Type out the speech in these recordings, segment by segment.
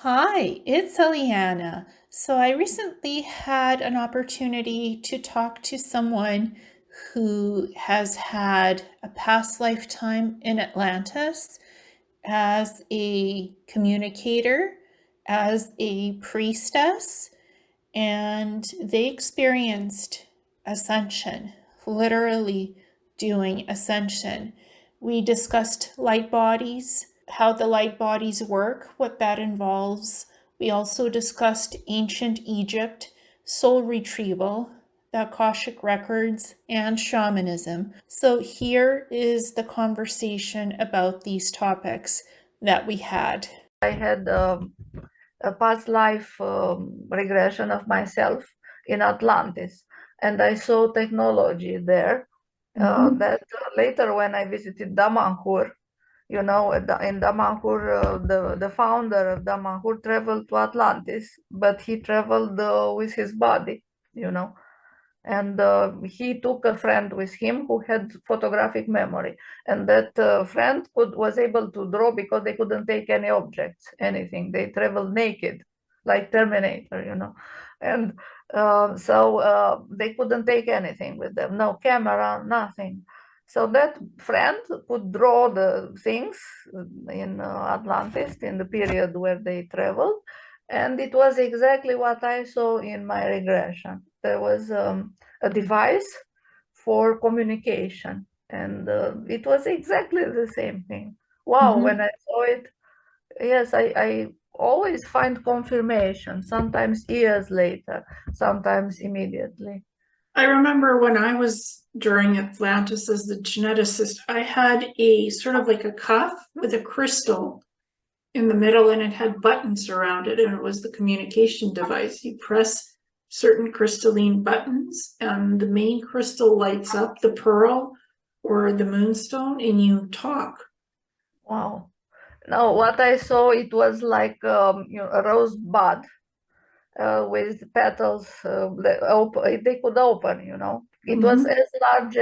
Hi, it's Ileana. So I recently had an opportunity to talk to someone who has had a past lifetime in Atlantis as a communicator, as a priestess, and they experienced ascension, literally doing ascension. We discussed light bodies, how the light bodies work, what that involves. We also discussed ancient Egypt, soul retrieval, the Akashic records, and shamanism. So here is the conversation about these topics that we had. I had a past life regression of myself in Atlantis, and I saw technology there. That later, when I visited Damahur, in Damahur, the founder of Damahur traveled to Atlantis, but he traveled with his body, you know and he took a friend with him who had photographic memory, and that friend was able to draw because they couldn't take any objects, anything. They traveled naked, like Terminator, and so they couldn't take anything with them, no camera, nothing. So that friend could draw the things in Atlantis in the period where they traveled, and it was exactly what I saw in my regression. There was a device for communication, and it was exactly the same thing. Wow, when I saw it, yes, I always find confirmation, sometimes years later, sometimes immediately. I remember when I was during Atlantis as the geneticist, I had a sort of like a cuff with a crystal in the middle and it had buttons around it, and it was the communication device. You press certain crystalline buttons and the main crystal lights up, the pearl or the moonstone, and you talk. Wow. No, what I saw, it was like a rose bud with petals they could open. It was as large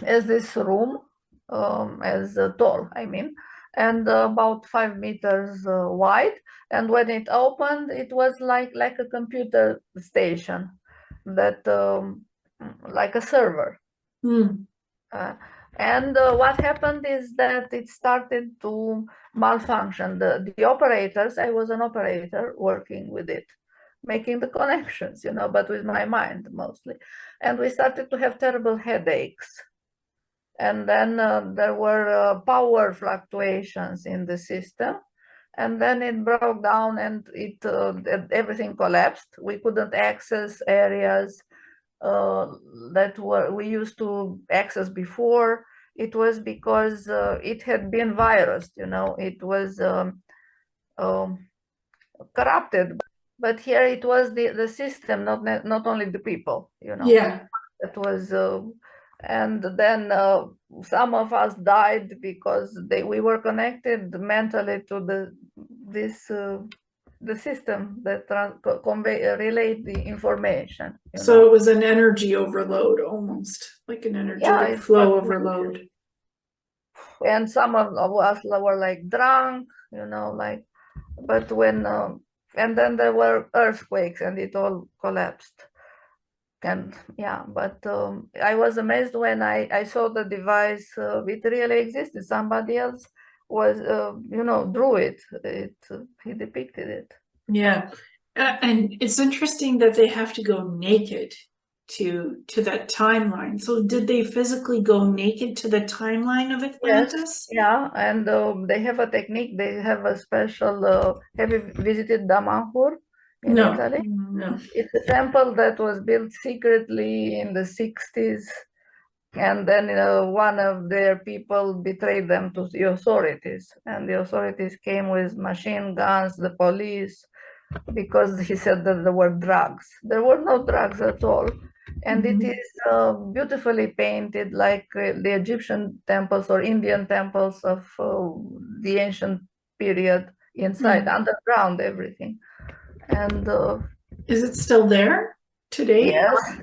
as this room, as tall, I mean, and about 5 meters wide. And when it opened, it was like a computer station, that like a server. Uh, and what happened is that it started to malfunction. The operators, I was an operator working with it, making the connections, but with my mind mostly. And we started to have terrible headaches. And then there were power fluctuations in the system. And then it broke down, and everything collapsed. We couldn't access areas that we used to access before. It was because it had been virused, it was corrupted. But here it was the system, not only the people, Yeah. It was, and then some of us died because we were connected mentally to the system that relate the information. So it was an energy overload, almost like an energetic flow overload. And some of us were like drunk, but when and then there were earthquakes and it all collapsed. And yeah, but I was amazed when I saw the device. It really existed. Somebody else was drew it. He depicted it. Yeah. And it's interesting that they have to go naked to that timeline. So did they physically go naked to the timeline of Atlantis? Yes, yeah, and they have a technique. They have a special. Have you visited Damahur in Italy? No. It's a temple that was built secretly in the 60s, and then one of their people betrayed them to the authorities, and the authorities came with machine guns, the police, because he said that there were drugs. There were no drugs at all. And it is beautifully painted like the Egyptian temples or Indian temples of the ancient period, inside, underground, everything. And is it still there today?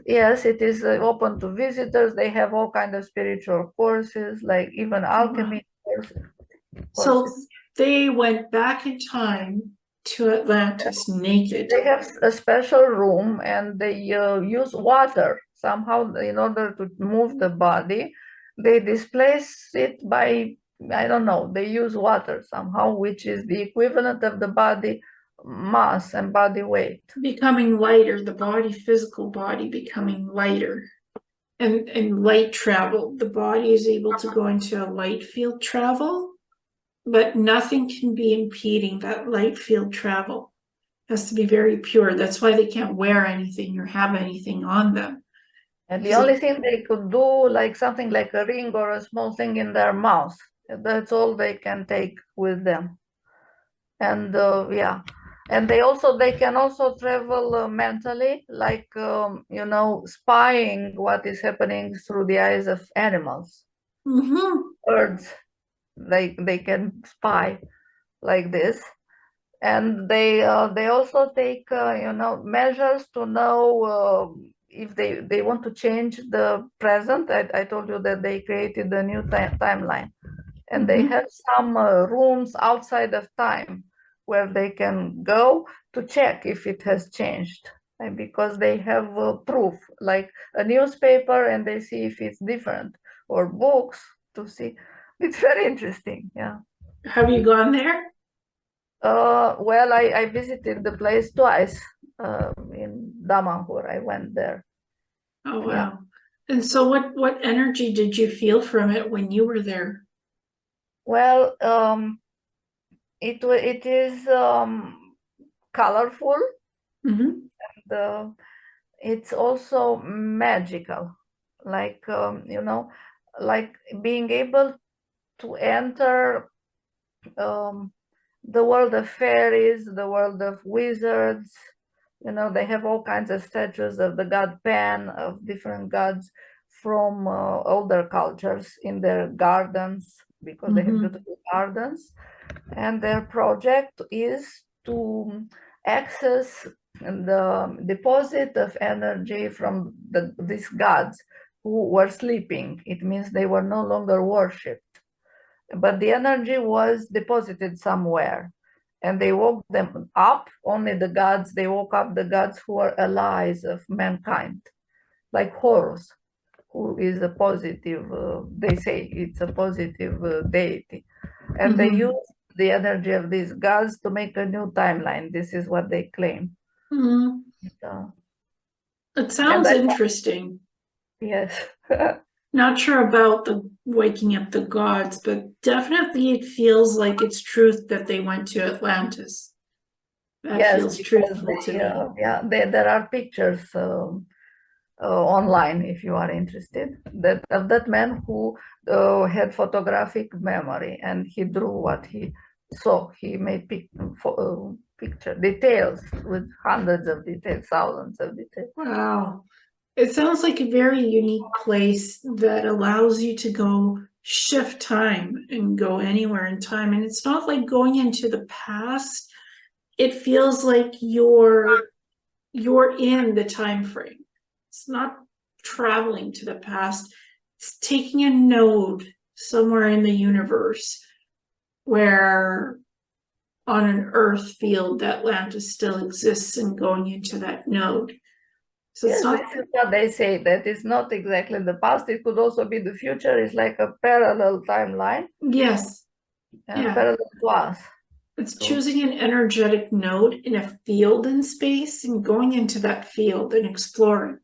Yes, it is open to visitors. They have all kinds of spiritual courses, like even alchemy courses. So They went back in time to Atlantis naked. They have a special room and they use water somehow in order to move the body. They displace it by, I don't know, they use water somehow, which is the equivalent of the body mass and body weight. Becoming lighter, the body, physical body becoming lighter. And light travel. The body is able to go into a light field travel, but nothing can be impeding that light field travel. It has to be very pure. That's why they can't wear anything or have anything on them. And the only thing they could do, like something like a ring or a small thing in their mouth, that's all they can take with them. And yeah, and they can also travel mentally, like you know, spying what is happening through the eyes of animals. Birds, they can spy like this. And they also take you know, measures to know if they want to change the present. I told you that they created a new timeline, and they have some rooms outside of time where they can go to check if it has changed, and because they have proof, like a newspaper, and they see if it's different, or books to see. It's very interesting. Yeah. Have you gone there? Well, I visited the place twice. In Damahur, I went there. Oh wow. Yeah. And so what energy did you feel from it when you were there? Well, it is colorful. And it's also magical, like you know, like being able to enter the world of fairies, the world of wizards. You know, they have all kinds of statues of the god Pan, of different gods from older cultures in their gardens, because they have beautiful gardens. And their project is to access the deposit of energy from these gods who were sleeping. It means they were no longer worshipped, but the energy was deposited somewhere, and they woke them up. Only the gods, they woke up the gods who are allies of mankind, like Horus, who is a positive, they say it's a positive deity. And they use the energy of these gods to make a new timeline. This is what they claim. It sounds interesting. Yes. Not sure about the waking up the gods, but definitely it feels like it's truth that they went to Atlantis. That Yes, feels truthful to me. yeah, there are pictures online, if you are interested, that of that man who had photographic memory, and he drew what he saw. He made picture details with hundreds of details, thousands of details. Wow. It sounds like a very unique place that allows you to go shift time and go anywhere in time. And it's not like going into the past. It feels like you're in the time frame. It's not traveling to the past. It's taking a node somewhere in the universe where on an earth field Atlantis still exists and going into that node. So yes, this is what they say, that it's not exactly the past. It could also be the future. It's like a parallel timeline. Yes. And parallel to us. It's choosing an energetic node in a field in space and going into that field and exploring.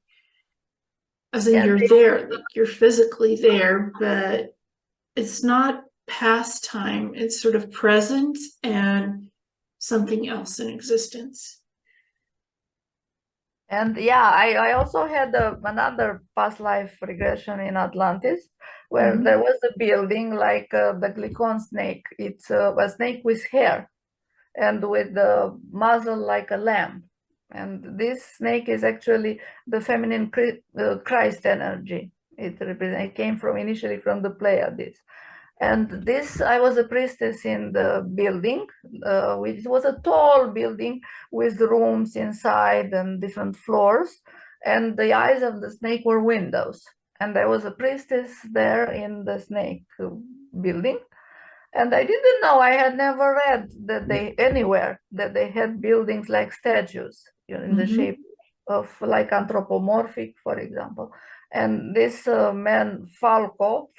As in, you're there, like you're physically there, but it's not past time. It's sort of present and something else in existence. And yeah, I also had another past life regression in Atlantis, where there was a building like the Glycon snake. It's a snake with hair and with the muzzle like a lamb. And this snake is actually the feminine Christ energy. It came from initially from the Pleiades. And this, I was a priestess in the building, which was a tall building with rooms inside and different floors. And the eyes of the snake were windows. And there was a priestess there in the snake building. And I didn't know, I had never read that they anywhere that they had buildings like statues, in the shape of like anthropomorphic, for example. And this man, Falco,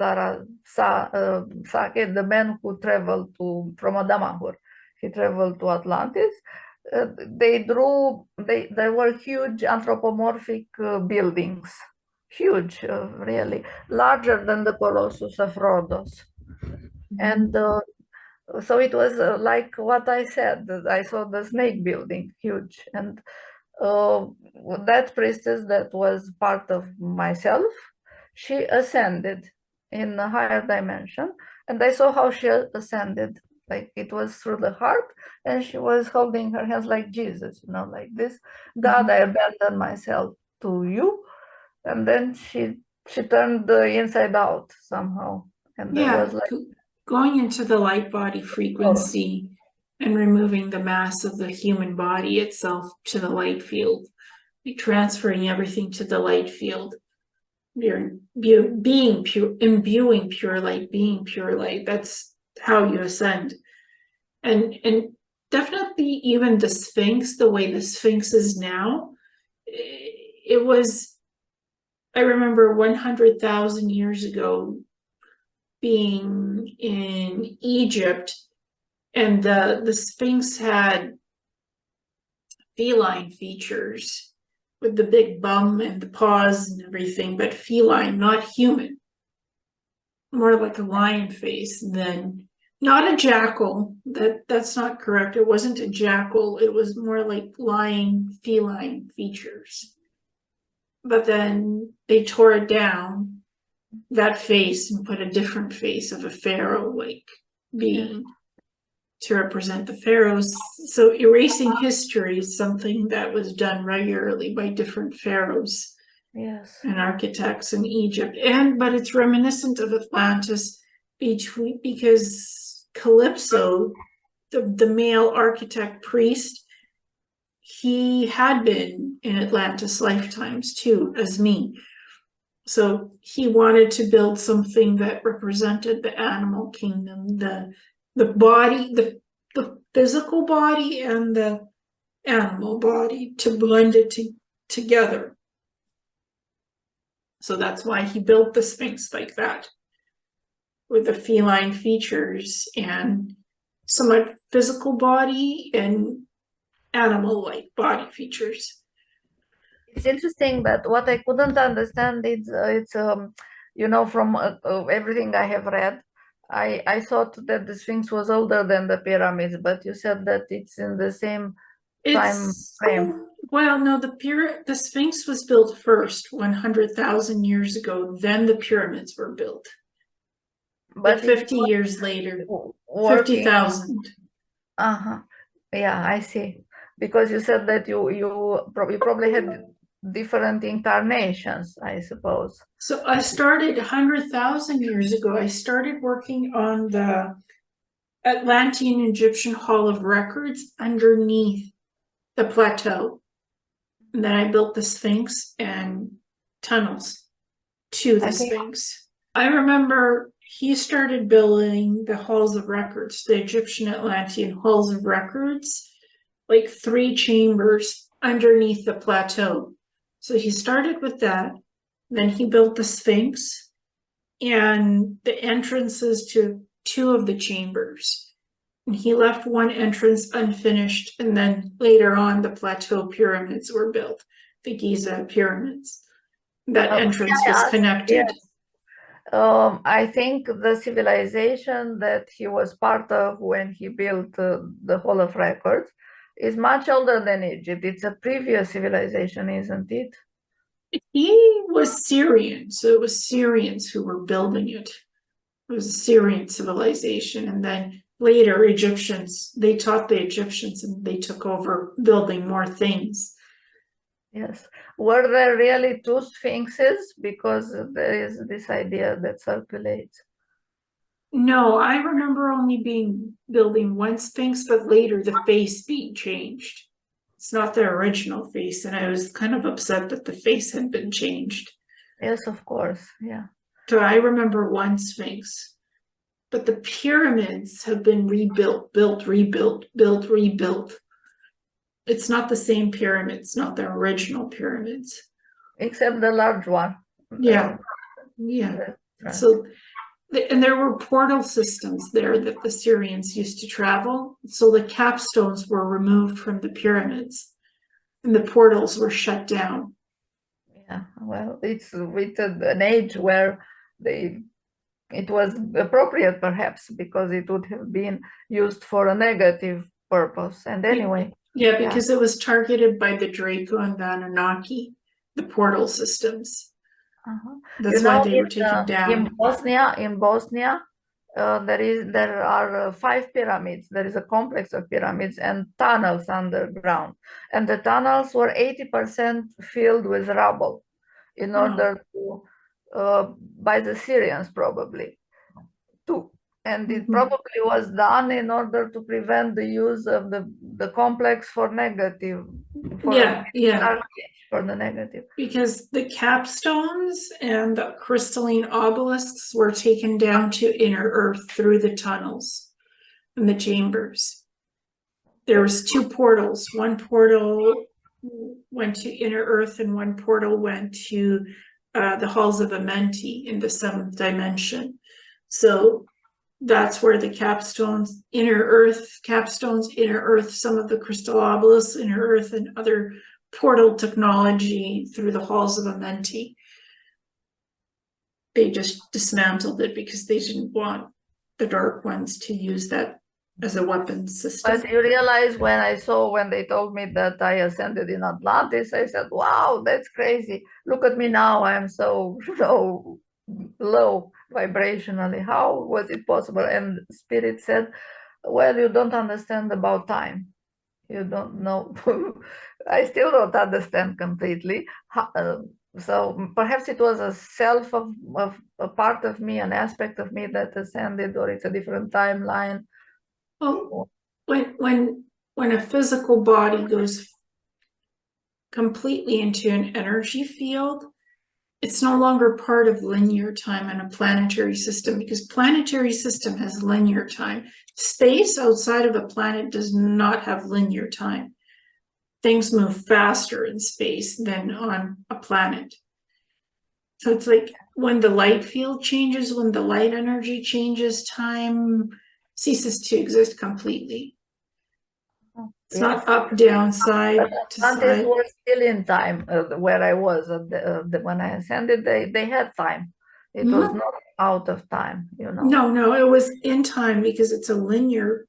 Sake, the man who traveled from Damahur, he traveled to Atlantis. There were huge anthropomorphic buildings, huge, really, larger than the Colossus of Rhodos. And so it was like what I said, that I saw the snake building, huge. And uh, that priestess that was part of myself, she ascended in a higher dimension. And I saw how she ascended, like it was through the heart, and she was holding her hands like Jesus, like this. God, I abandon myself to you. And then she turned the inside out somehow. And there was like going into the light body frequency and removing the mass of the human body itself to the light field, transferring everything to the light field. You're being pure, imbuing pure light, being pure light. That's how you ascend. And definitely even the Sphinx, the way the Sphinx is now, it was, I remember 100,000 years ago being in Egypt, and the Sphinx had feline features with the big bum and the paws and everything, but feline, not human. More like a lion face than, not a jackal. That's not correct. It wasn't a jackal. It was more like lion, feline features. But then they tore it down, that face, and put a different face of a pharaoh-like being to represent the pharaohs. So erasing history is something that was done regularly by different pharaohs and architects in Egypt. But it's reminiscent of Atlantis because Calypso, the male architect priest, he had been in Atlantis lifetimes too, as me. So he wanted to build something that represented the animal kingdom, the body, the physical body and the animal body, to blend it together. So that's why he built the Sphinx like that, with the feline features and somewhat physical body and animal-like body features. It's interesting that what I couldn't understand is from everything I have read, I thought that the Sphinx was older than the pyramids, but you said that it's in the same time frame. Well, no, the Sphinx was built first 100,000 years ago, then the pyramids were built. But 50 years later, 50,000. Yeah, I see. Because you said that you probably had different incarnations, I suppose. So I started 100,000 years ago. I started working on the Atlantean Egyptian Hall of Records underneath the plateau. And then I built the Sphinx and tunnels to the Sphinx. I remember he started building the halls of records, the Egyptian Atlantean halls of records, like 3 chambers underneath the plateau. So he started with that. Then he built the Sphinx and the entrances to 2 of the chambers. And he left one entrance unfinished. And then later on, the plateau pyramids were built, the Giza pyramids. That entrance was connected. Yes. I think the civilization that he was part of when he built the Hall of Records is much older than Egypt. It's a previous civilization, isn't it? He was Syrian, so it was Syrians who were building it. It was a Syrian civilization. And then later Egyptians, they taught the Egyptians and they took over building more things. Yes. Were there really 2 sphinxes? Because there is this idea that circulates. No, I remember only building one Sphinx, but later the face being changed. It's not the original face, and I was kind of upset that the face had been changed. Yes, of course. Yeah. So I remember one Sphinx. but the pyramids have been rebuilt, built, rebuilt, built, rebuilt. It's not the same pyramids, not the original pyramids. Except the large one. Yeah, yeah. So, and there were portal systems there that the Syrians used to travel. So the capstones were removed from the pyramids and the portals were shut down. Yeah, well, it's with an age where it was appropriate, perhaps, because it would have been used for a negative purpose. And anyway. Yeah, because it was targeted by the Draco and the Anunnaki, the portal systems. That's why they were taken down. In Bosnia, there are 5 pyramids. There is a complex of pyramids and tunnels underground, and the tunnels were 80% filled with rubble, in order to by the Syrians probably too. And it probably was done in order to prevent the use of the complex for negative, for the negative. Because the capstones and the crystalline obelisks were taken down to inner earth through the tunnels and the chambers. There was 2 portals. One portal went to inner earth and one portal went to the halls of Amenti in the 7th dimension. So that's where the capstones, inner earth, some of the crystal obelisks, inner earth, and other portal technology through the halls of Amenti. They just dismantled it because they didn't want the Dark Ones to use that as a weapons system. But you realize when they told me that I ascended in Atlantis, I said, wow, that's crazy. Look at me now, I'm so low vibrationally. How was it possible? And Spirit said, well, you don't understand about time. You don't know. I still don't understand completely. So perhaps it was a self of a part of me, an aspect of me that ascended, or it's a different timeline. Oh, when a physical body goes completely into an energy field, it's no longer part of linear time in a planetary system, because planetary system has linear time. Space outside of a planet does not have linear time. Things move faster in space than on a planet. So it's like when the light field changes, when the light energy changes, time ceases to exist completely. It's not up, down, side to side. Atlantis was still in time where I was when I ascended. They had time. It was not out of time, you know. No, it was in time because it's a linear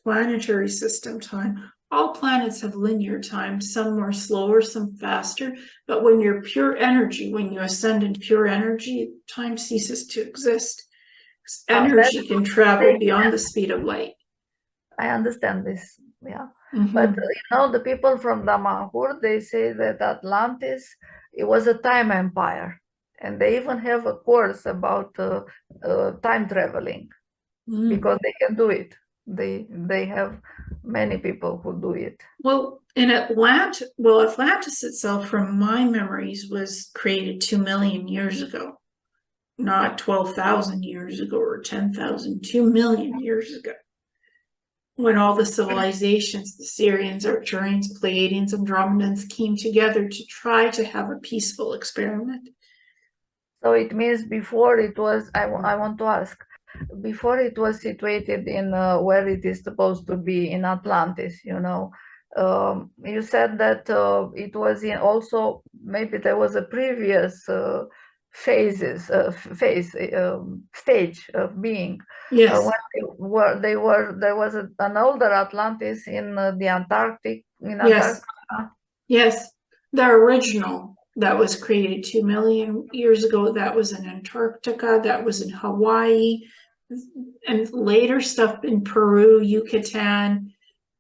planetary system time. All planets have linear time, some more slower, some faster. But when you're pure energy, when you ascend in pure energy, time ceases to exist. Energy can travel beyond the speed of light. I understand this, yeah. But the people from Damahur, they say that Atlantis, it was a time empire. And they even have a course about time traveling, because they can do it. They have many people who do it. Well, Atlantis itself, from my memories, was created 2 million years ago, not 12,000 years ago or 10,000, 2 million years ago. When all the civilizations, the Syrians, Arcturians, Pleiadians, Andromedans came together to try to have a peaceful experiment. So it means before it was, I want to ask, before it was situated in where it is supposed to be in Atlantis, you know, you said that it was in also, maybe there was a previous stage of being. Yes. There was an older Atlantis in the Antarctic. Yes. Yes, the original that was created 2 million years ago, that was in Antarctica, that was in Hawaii, and later stuff in Peru, Yucatan.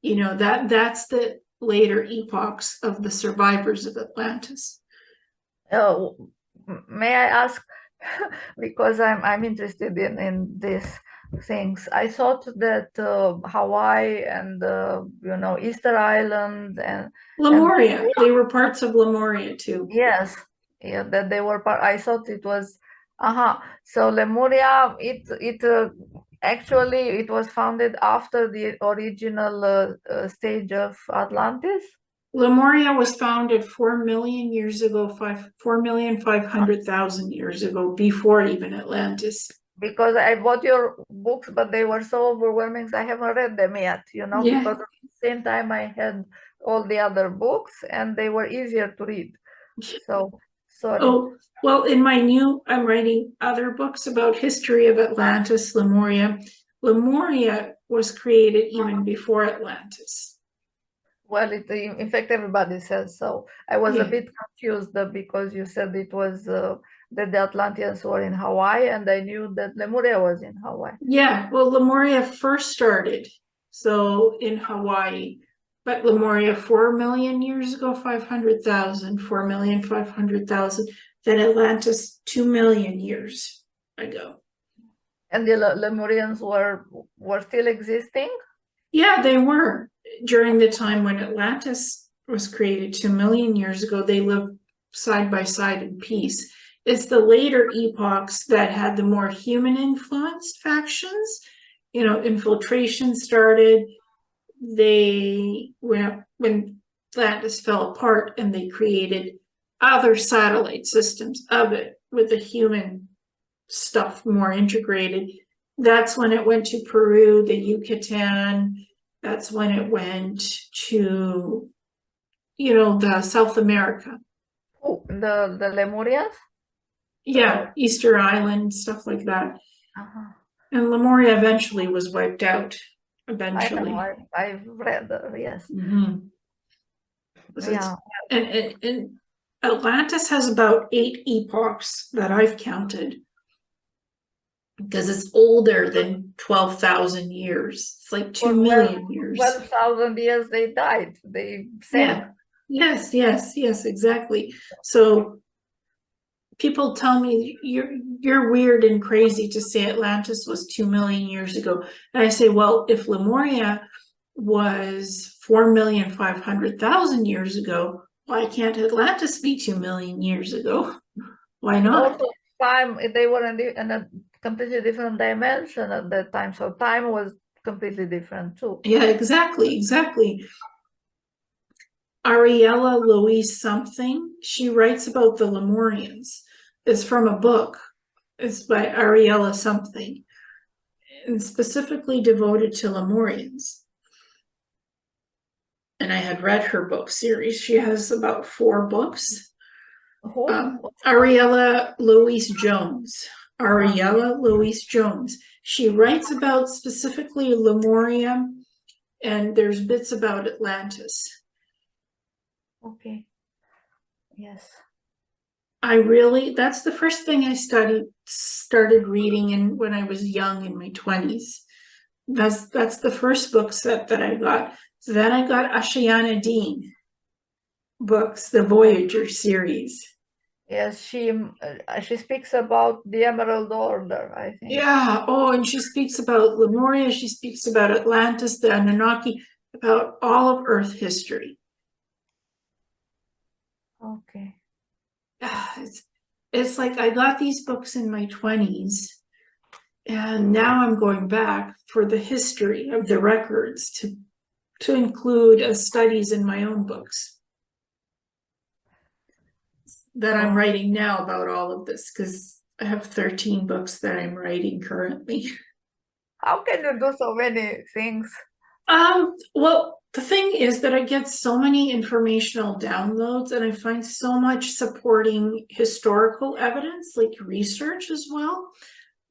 You know, that's the later epochs of the survivors of Atlantis. Oh, may I ask, because I'm interested in these things. I thought that Hawaii and Easter Island and Lemuria, they were parts of Lemuria too. Yes, yeah, that they were part. I thought it was so Lemuria. Actually, it was founded after the original stage of Atlantis. Lemuria was founded 4 million years ago, 4,500,000 years ago, before even Atlantis. Because I bought your books, but they were so overwhelming, so I haven't read them yet, Yeah. because at the same time I had all the other books and they were easier to read. So, sorry. Oh, well, I'm writing other books about history of Atlantis, Lemuria. Lemuria was created even before Atlantis. Well, in fact, everybody says so. I was a Yeah. bit confused because you said it was that the Atlanteans were in Hawaii, and I knew that Lemuria was in Hawaii. Yeah, well, Lemuria first started, so in Hawaii, but Lemuria 4 million years ago, 500,000, 4,500,000, then Atlantis 2 million years ago. And the Lemurians were still existing? Yeah, they were. During the time when Atlantis was created 2 million years ago, they lived side by side in peace. It's the later epochs that had the more human influenced factions. Infiltration started. When Atlantis fell apart and they created other satellite systems of it with the human stuff more integrated, that's when it went to Peru, the Yucatan. That's when it went to, the South America. Oh, the Lemurians? Yeah, Easter Island, stuff like that. Uh-huh. And Lemuria eventually was wiped out. Eventually. I know, I've read, yes. Mm-hmm. Yeah. And Atlantis has about 8 epochs that I've counted, because it's older than 12,000 years. It's like 2 million years. 12,000 years they died. They sank. Yeah. Yes, exactly. So people tell me you're weird and crazy to say Atlantis was 2 million years ago. And I say, well, if Lemuria was 4,500,000 years ago, why can't Atlantis be 2 million years ago? Why not? Also, time, they were in a completely different dimension at that time, so time was completely different too. Yeah, exactly. Ariella Louise something, she writes about the Lemurians. It's from a book. It's by Ariella something, and specifically devoted to Lemurians. And I had read her book series. She has about 4 books. Who? Ariella Louise Jones. Ariella Louise Jones. She writes about specifically Lemuria, and there's bits about Atlantis. Okay. Yes. That's the first thing I started reading when I was young, in my 20s. That's the first book set that I got. Then I got Ashiana Dean books, the Voyager series. Yes, she speaks about the Emerald Order, I think. Yeah. Oh, and she speaks about Lemuria. She speaks about Atlantis, the Anunnaki, about all of Earth history. Okay. It's like I got these books in my 20s, and now I'm going back for the history of the records to include as studies in my own books that I'm writing now about all of this, because I have 13 books that I'm writing currently. How can you do so many things? Well, the thing is that I get so many informational downloads, and I find so much supporting historical evidence, like research as well,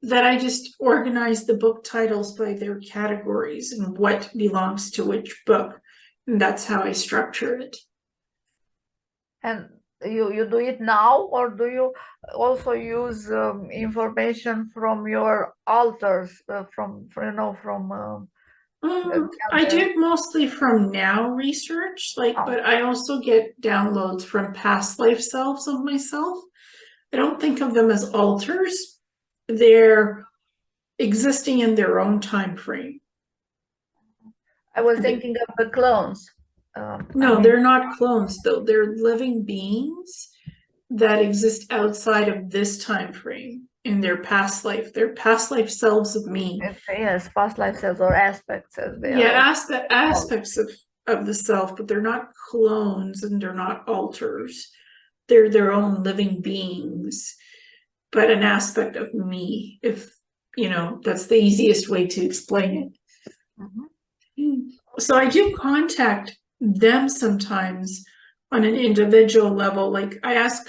that I just organize the book titles by their categories and what belongs to which book. And that's how I structure it. And you do it now, or do you also use information from your altars, I do it mostly from now research, but I also get downloads from past life selves of myself. I don't think of them as alters. They're existing in their own time frame. I was thinking of the clones. No, they're not clones, though. They're living beings that exist outside of this time frame. in their past life selves of me. Yes, past life selves or aspects as they Yeah, are. aspects of the self, but they're not clones and they're not alters. They're their own living beings, but an aspect of me, if that's the easiest way to explain it. So I do contact them sometimes on an individual level. Like I ask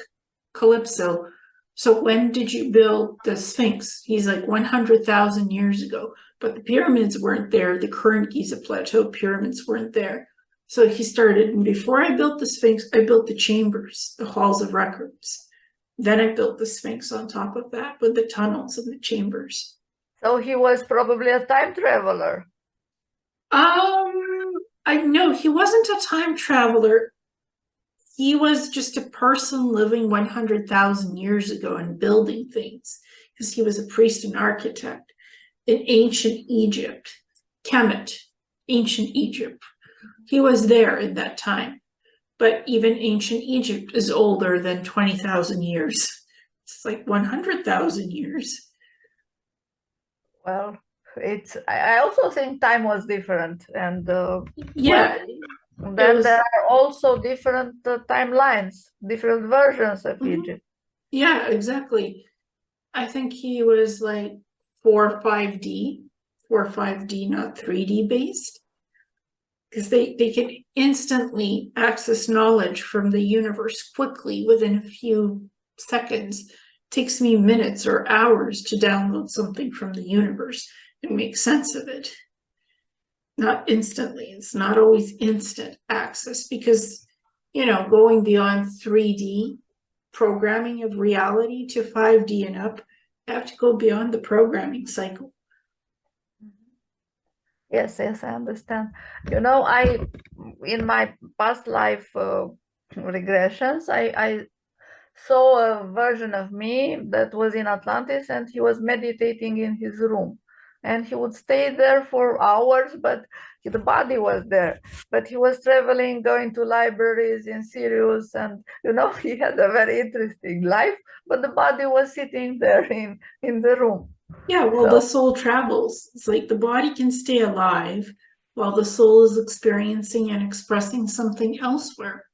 Calypso, so when did you build the Sphinx? He's like 100,000 years ago, but the pyramids weren't there. The current Giza Plateau pyramids weren't there. So he started, and before I built the Sphinx, I built the chambers, the halls of records. Then I built the Sphinx on top of that with the tunnels and the chambers. So he was probably a time traveler. I know he wasn't a time traveler. He was just a person living 100,000 years ago and building things, because he was a priest and architect in ancient Egypt, Kemet, ancient Egypt. He was there in that time, but even ancient Egypt is older than 20,000 years. It's like 100,000 years. Well, I also think time was different, and Yeah. then there are also different timelines, different versions of Egypt. Yeah, exactly. I think he was like 4 or 5D, not 3D based, because they can instantly access knowledge from the universe quickly within a few seconds. It takes me minutes or hours to download something from the universe and make sense of it. Not instantly. It's not always instant access, because going beyond 3D programming of reality to 5D and up, you have to go beyond the programming cycle. Yes, I understand. In my past life regressions, I saw a version of me that was in Atlantis, and he was meditating in his room. And he would stay there for hours, but the body was there. But he was traveling, going to libraries in Sirius, and he had a very interesting life, but the body was sitting there in the room. Yeah, well, the soul travels. It's like the body can stay alive while the soul is experiencing and expressing something elsewhere.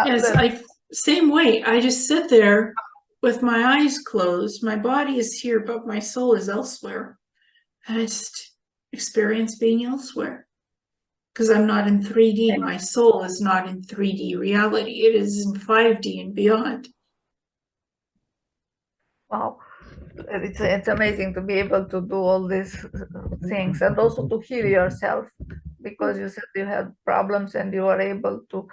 Yes, same way. I just sit there with my eyes closed. My body is here, but my soul is elsewhere. And I just experience being elsewhere, because I'm not in 3D. My soul is not in 3D reality. It is in 5D and beyond. Wow. It's amazing to be able to do all these things, and also to heal yourself, because you said you had problems and you are able to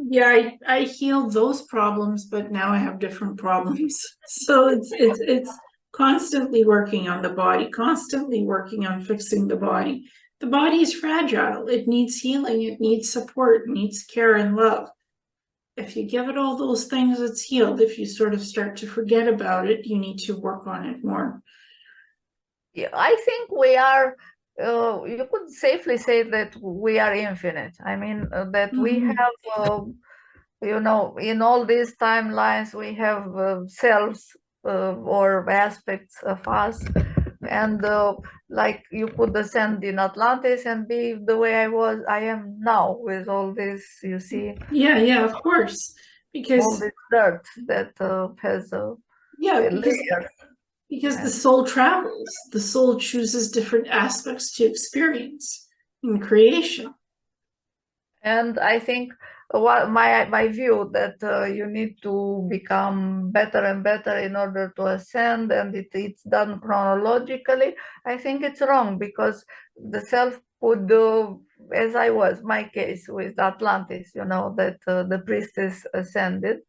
yeah, I healed those problems, but now I have different problems. So it's constantly working on the body, constantly working on fixing the body. The body is fragile. It needs healing. It needs support. It needs care and love. If you give it all those things, it's healed. If you sort of start to forget about it, you need to work on it more. Yeah, I think we are, you could safely say that we are infinite. I mean, that we have, in all these timelines, we have selves or aspects of us. And like you could ascend in Atlantis and be the way I am now, with all this, you see. Yeah, of course. Because all this dirt that has because the soul travels. The soul chooses different aspects to experience in creation. And I think my view that you need to become better and better in order to ascend, and it's done chronologically. I think it's wrong, because the self could, as I was, my case with Atlantis, that the priestess ascended.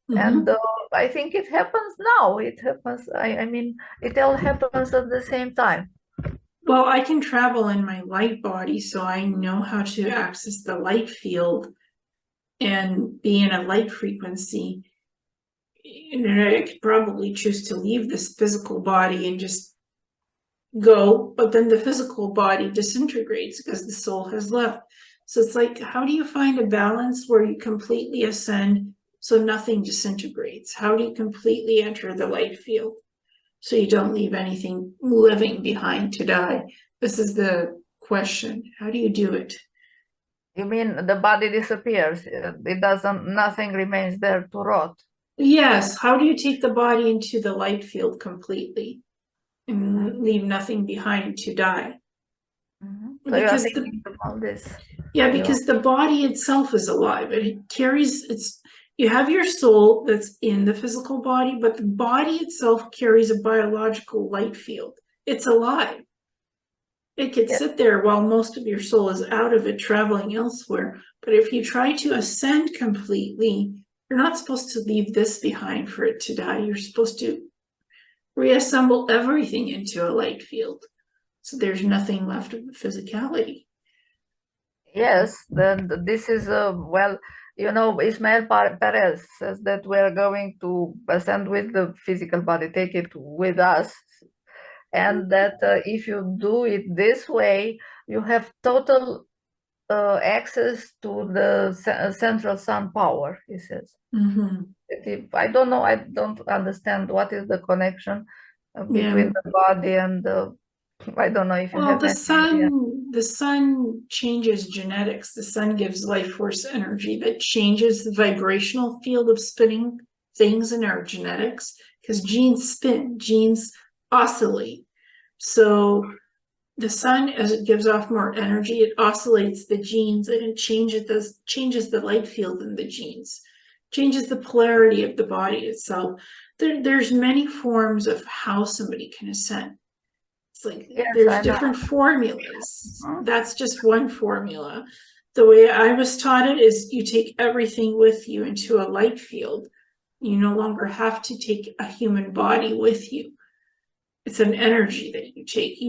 And I think it happens now. It happens, I mean, it all happens at the same time. Well, I can travel in my light body, so I know how to access the light field and be in a light frequency. And I could probably choose to leave this physical body and just go, but then the physical body disintegrates because the soul has left. So it's like, how do you find a balance where you completely ascend so nothing disintegrates? How do you completely enter the light field so you don't leave anything living behind to die? This is the question. How do you do it? You mean the body disappears? It doesn't, nothing remains there to rot. Yes. How do you take the body into the light field completely and leave nothing behind to die? So you are Because thinking about this. yeah, because the body itself is alive. It carries you have your soul that's in the physical body, but the body itself carries a biological light field. It's alive. It could sit there while most of your soul is out of it, traveling elsewhere. But if you try to ascend completely, you're not supposed to leave this behind for it to die. You're supposed to reassemble everything into a light field. So there's nothing left of the physicality. Yes, then this is, well, you know, Ismael Perez says that we're going to ascend with the physical body, take it with us. And that if you do it this way, you have total access to the central sun power, he says. I don't know, I don't understand what is the connection between the body and the, I don't know if you have the any idea. the sun changes genetics. The sun gives life force energy that changes the vibrational field of spinning things in our genetics, because genes spin, genes oscillate. So the sun, as it gives off more energy, it oscillates the genes and it changes the light field in the genes, changes the polarity of the body itself. There's many forms of how somebody can ascend. It's like there's different formulas. That's just one formula. The way I was taught it is you take everything with you into a light field. You no longer have to take a human body with you. It's an energy that you take.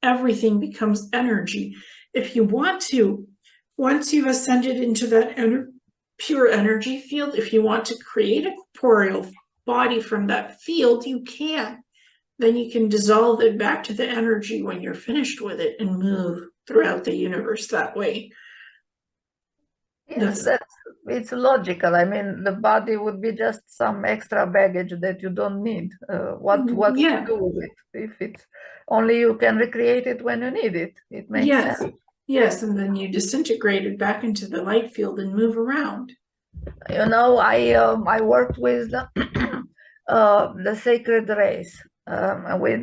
Everything becomes energy. If you want to, once you've ascended into that pure energy field, if you want to create a corporeal body from that field, you can. Then you can dissolve it back to the energy when you're finished with it and move throughout the universe that way. Yes, it's logical. I mean, the body would be just some extra baggage that you don't need. What to do with it? If it's only you can recreate it when you need it. It makes sense. Yes, and then you disintegrate it back into the light field and move around. You know, I worked with the sacred race with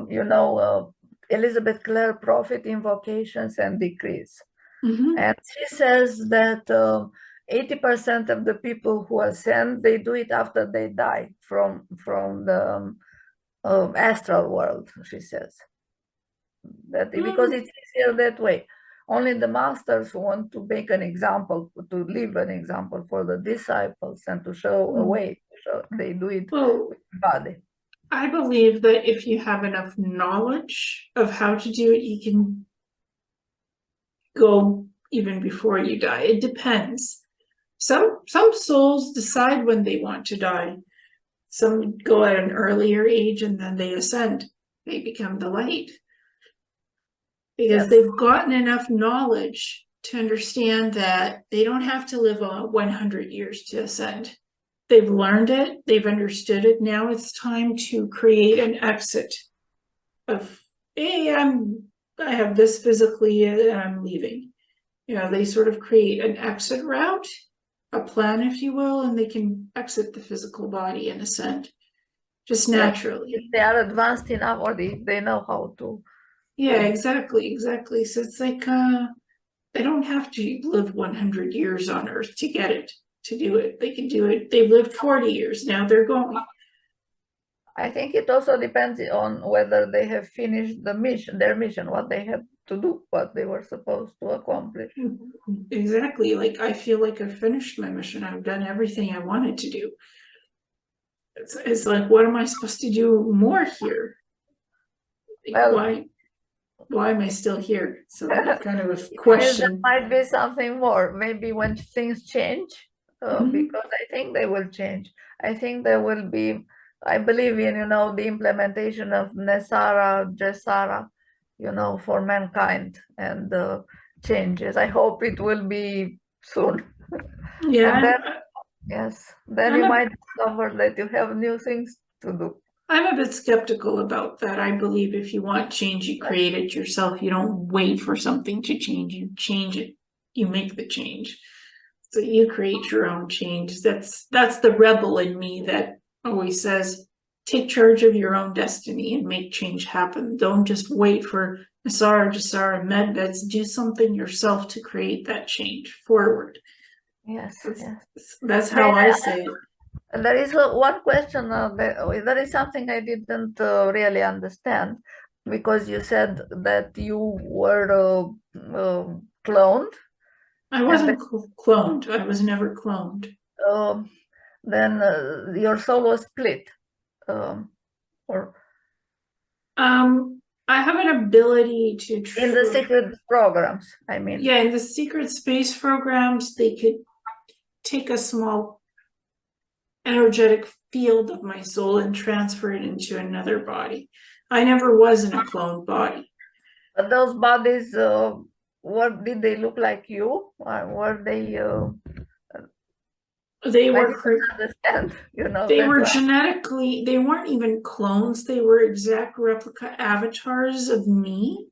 you know, Elizabeth Clare Prophet Invocations and Decrees. And she says that 80% of the people who ascend, they do it after they die from the astral world, she says. That because it's easier that way. Only the masters who want to make an example, to leave an example for the disciples and to show a way, they do it with the body. I believe that if you have enough knowledge of how to do it, you can go even before you die. It depends. Some souls decide when they want to die. Some go at an earlier age and then they ascend. They become the light. Because they've gotten enough knowledge to understand that they don't have to live 100 years to ascend. They've learned it, they've understood it. Now it's time to create an exit of, hey, I have this physically and I'm leaving. You know, they sort of create an exit route, a plan, if you will, and they can exit the physical body and ascend just naturally. If they are advanced enough, or they know how to. Yeah, exactly. So it's like they don't have to live 100 years on Earth to get it, to do it. They can do it. They've lived 40 years. Now they're going. I think it also depends on whether they have finished their mission, what they had to do, what they were supposed to accomplish. Exactly. Like, I feel like I've finished my mission. I've done everything I wanted to do. It's like, what am I supposed to do more here? Like, why am I still here? So kind of a question. There might be something more. Maybe when things change, because I think they will change. I think there will be, I believe in, you know, the implementation of Nesara, Jesara, you know, for mankind and changes. I hope it will be soon. Yeah. Yes. Then you might discover that you have new things to do. I'm a bit skeptical about that. I believe if you want change, you create it yourself. You don't wait for something to change. You change it. You make the change. So you create your own change. That's the rebel in me that always says, take charge of your own destiny and make change happen. Don't just wait for Asara, Jasara, Medveds. Do something yourself to create that change forward. Yes, That's how I say it. There is one question, there is something I didn't really understand, because you said that you were cloned. I wasn't cloned. I was never cloned. Then your soul was split. Or I have an ability to in the secret programs, I mean. Yeah, in the secret space programs, they could take a small energetic field of my soul and transfer it into another body. I never was in a cloned body. But those bodies, what did they look like you? Or were they? They were understand, you know. They were genetically. They weren't even clones. They were exact replica avatars of me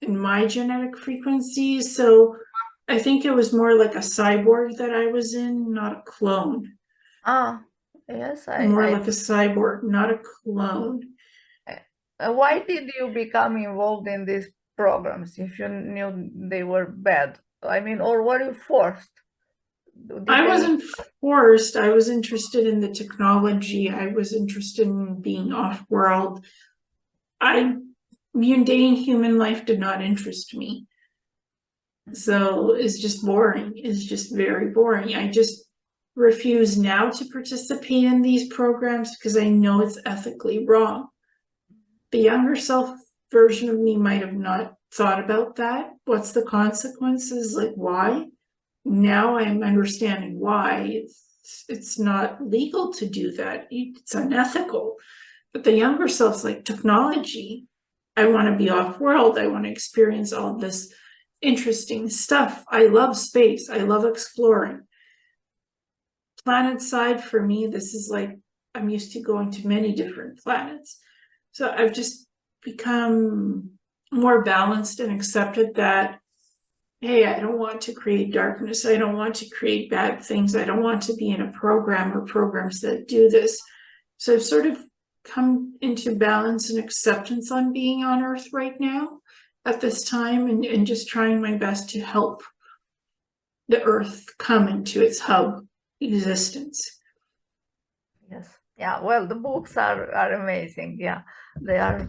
and my genetic frequency. So I think it was more like a cyborg that I was in, not a clone. Ah, yes, more like a cyborg, not a clone. Why did you become involved in these programs if you knew they were bad? I mean, or were you forced? I wasn't forced. I was interested in the technology. I was interested in being off-world. Mundane human life did not interest me. So it's just boring. It's just very boring. I just refuse now to participate in these programs because I know it's ethically wrong. The younger self version of me might have not thought about that. What's the consequences? Like, why? Now I'm understanding why it's not legal to do that. It's unethical. But the younger self's like, technology. I want to be off world. I want to experience all this interesting stuff. I love space. I love exploring. Planet side for me, this is like, I'm used to going to many different planets. So I've just become more balanced and accepted that, hey, I don't want to create darkness. I don't want to create bad things. I don't want to be in a program or programs that do this. So I've sort of come into balance and acceptance on being on Earth right now at this time, and just trying my best to help the Earth come into its hub existence. Yes. Yeah. Well, the books are amazing. Yeah, they are.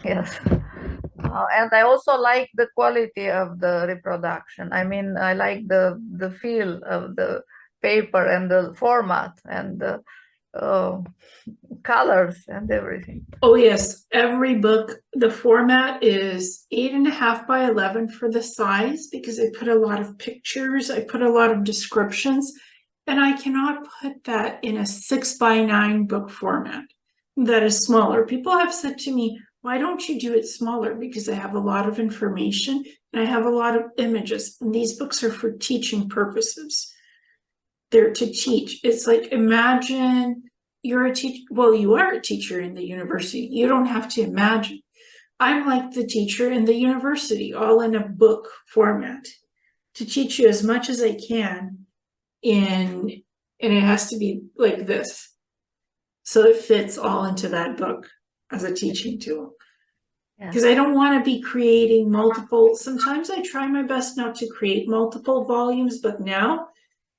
Yes. And I also like the quality of the reproduction. I mean, I like the feel of the paper and the format and the colors and everything. Oh yes, every book, the format is 8.5 by 11 for the size, because I put a lot of pictures, I put a lot of descriptions, and I cannot put that in a 6 by 9 book format that is smaller. People have said to me, why don't you do it smaller? Because I have a lot of information and I have a lot of images, and these books are for teaching purposes. They're to teach. It's like, imagine you're a teacher. Well, you are a teacher in the university. You don't have to imagine. I'm like the teacher in the university, all in a book format, to teach you as much as I can and it has to be like this. So it fits all into that book as a teaching tool. Because I don't want to be creating multiple. Sometimes I try my best not to create multiple volumes, but now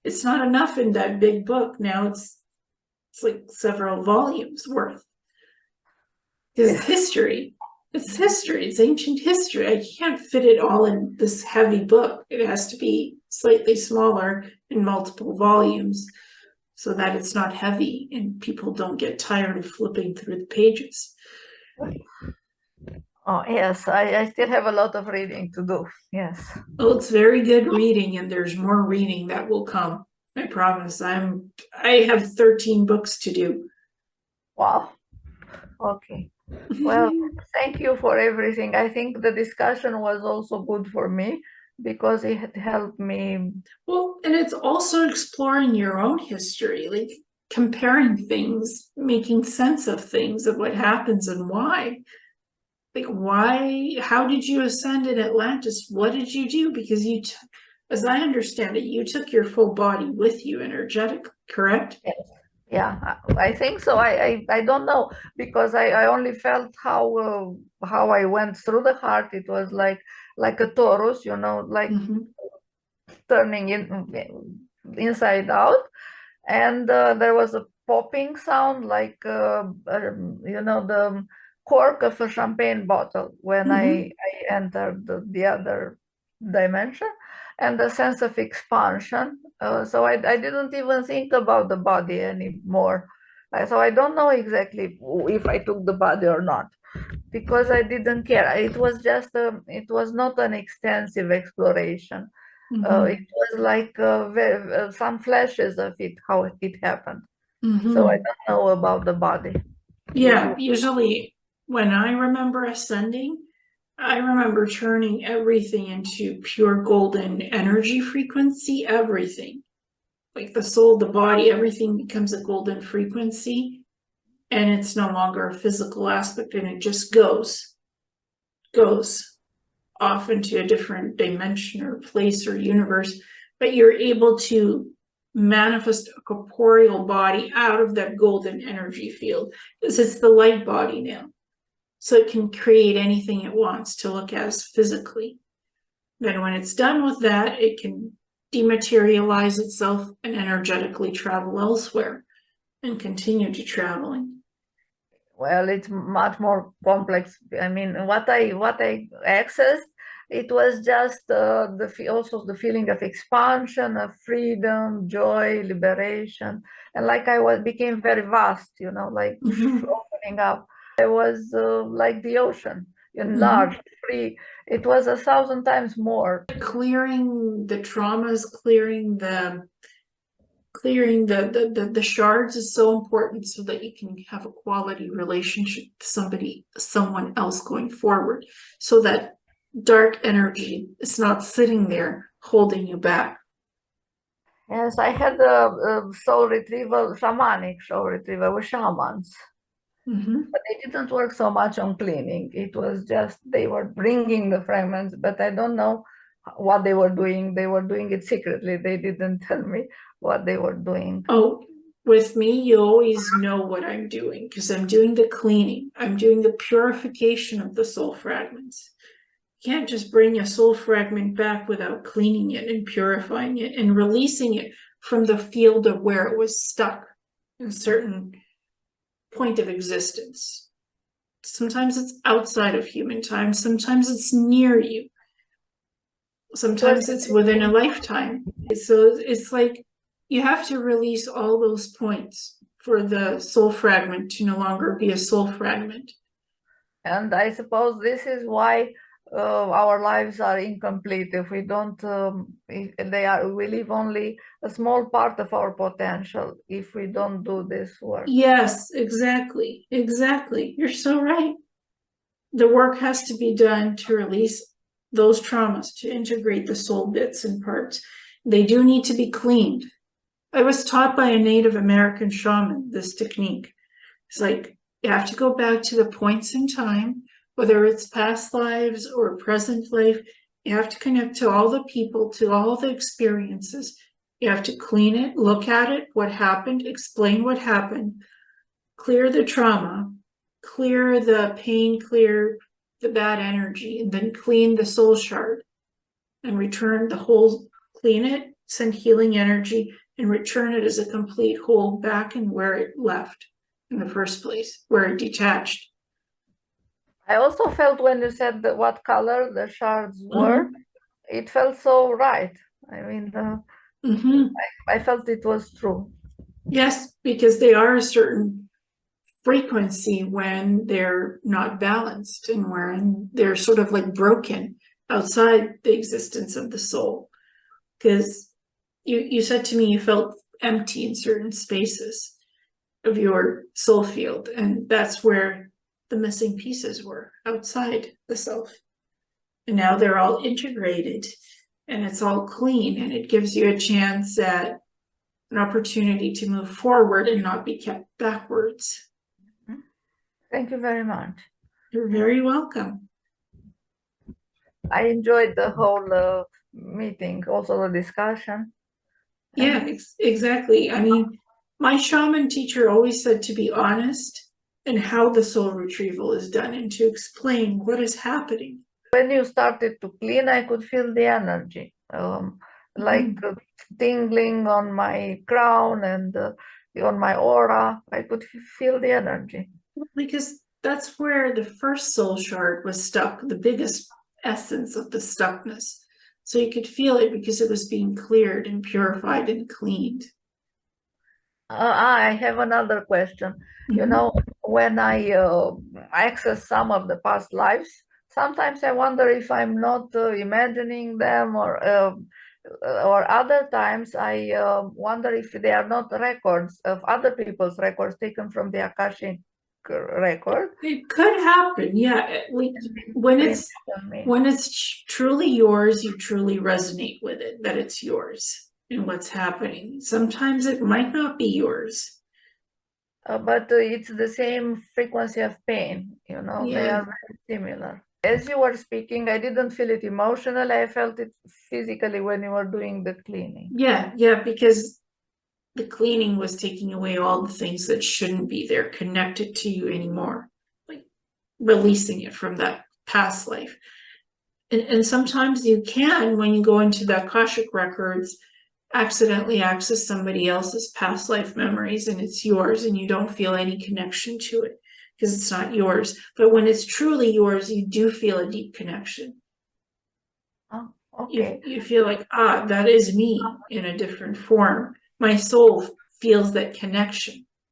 it's not enough in that big book. Now it's like several volumes worth. Because it's history. It's history. It's ancient history. I can't fit it all in this heavy book. It has to be slightly smaller in multiple volumes so that it's not heavy and people don't get tired of flipping through the pages. Oh, yes, I still have a lot of reading to do. Yes. Well, it's very good reading, and there's more reading that will come. I promise. I have 13 books to do. Wow. Okay. Well, thank you for everything. I think the discussion was also good for me. because it helped me. Well, and it's also exploring your own history, like comparing things, making sense of things, of what happens and why. Like, why, how did you ascend in Atlantis? What did you do? Because as I understand it, you took your full body with you energetically, correct? Yes. Yeah, I think so. I don't know, because I only felt how I went through the heart. It was like a torus, like turning inside out, and there was a popping sound like the cork of a champagne bottle when I entered the other dimension, and the sense of expansion. So I didn't even think about the body anymore. So I don't know exactly if I took the body or not, because I didn't care. It was just it was not an extensive exploration. It was like some flashes of it, how it happened. So I don't know about the body. Yeah, usually when I remember ascending, I remember turning everything into pure golden energy frequency, everything. Like the soul, the body, everything becomes a golden frequency, and it's no longer a physical aspect, and it just goes off into a different dimension or place or universe. But you're able to manifest a corporeal body out of that golden energy field, because it's the light body now. So it can create anything it wants to look as physically. Then when it's done with that, it can dematerialize itself and energetically travel elsewhere and continue to traveling. Well, it's much more complex. I mean, what I accessed, it was just also the feeling of expansion, of freedom, joy, liberation, and like became very vast, like opening up. I was like the ocean, enlarged, free. It was 1,000 times more. Clearing the traumas, clearing the shards is so important, so that you can have a quality relationship with someone else going forward, so that dark energy is not sitting there holding you back. Yes, I had a soul retrieval, shamanic soul retrieval with shamans. But they didn't work so much on cleaning. It was just they were bringing the fragments, but I don't know what they were doing. They were doing it secretly. They didn't tell me what they were doing. Oh, with me, you always know what I'm doing, because I'm doing the cleaning. I'm doing the purification of the soul fragments. You can't just bring a soul fragment back without cleaning it and purifying it and releasing it from the field of where it was stuck in a certain point of existence. Sometimes it's outside of human time, sometimes it's near you, sometimes it's within a lifetime. So it's like you have to release all those points for the soul fragment to no longer be a soul fragment. And I suppose this is why our lives are incomplete if we don't. We leave only a small part of our potential if we don't do this work. Yes, exactly. You're so right. The work has to be done to release those traumas, to integrate the soul bits and parts. They do need to be cleaned. I was taught by a Native American shaman this technique. It's like you have to go back to the points in time, whether it's past lives or present life. You have to connect to all the people, to all the experiences. You have to clean it, look at it, what happened, explain what happened, clear the trauma, clear the pain, clear the bad energy, and then clean the soul shard and return the whole, clean it, send healing energy, and return it as a complete whole back in where it left in the first place, where it detached. I also felt when you said what color the shards were, it felt so right. I mean, I felt it was true. Yes, because they are a certain frequency when they're not balanced and when they're sort of like broken outside the existence of the soul. Because you said to me you felt empty in certain spaces of your soul field, and that's where the missing pieces were, outside the self. And now they're all integrated and it's all clean, and it gives you a chance at an opportunity to move forward and not be kept backwards. Thank you very much. You're very welcome. I enjoyed the whole meeting, also the discussion. Yeah, exactly. I mean, my shaman teacher always said to be honest and how the soul retrieval is done and to explain what is happening. When you started to clean, I could feel the energy, like tingling on my crown and on my aura. I could feel the energy. Because that's where the first soul shard was stuck, the biggest essence of the stuckness. So you could feel it because it was being cleared and purified and cleaned. I have another question. You know, when I access some of the past lives, sometimes I wonder if I'm not imagining them, or other times I wonder if they are not records of other people's records taken from the Akashic record. It could happen, yeah. When it's truly yours, you truly resonate with it, that it's yours and what's happening. Sometimes it might not be yours. But it's the same frequency of pain, you know, they Yeah. are very similar. As you were speaking, I didn't feel it emotionally, I felt it physically when you were doing the cleaning. Yeah, because the cleaning was taking away all the things that shouldn't be there connected to you anymore, like releasing it from that past life. And sometimes you can, when you go into the Akashic records, accidentally access somebody else's past life memories and it's yours and you don't feel any connection to it because it's not yours. But when it's truly yours, you do feel a deep connection. Oh, okay. You feel like, that is me in a different form. My soul feels that connection.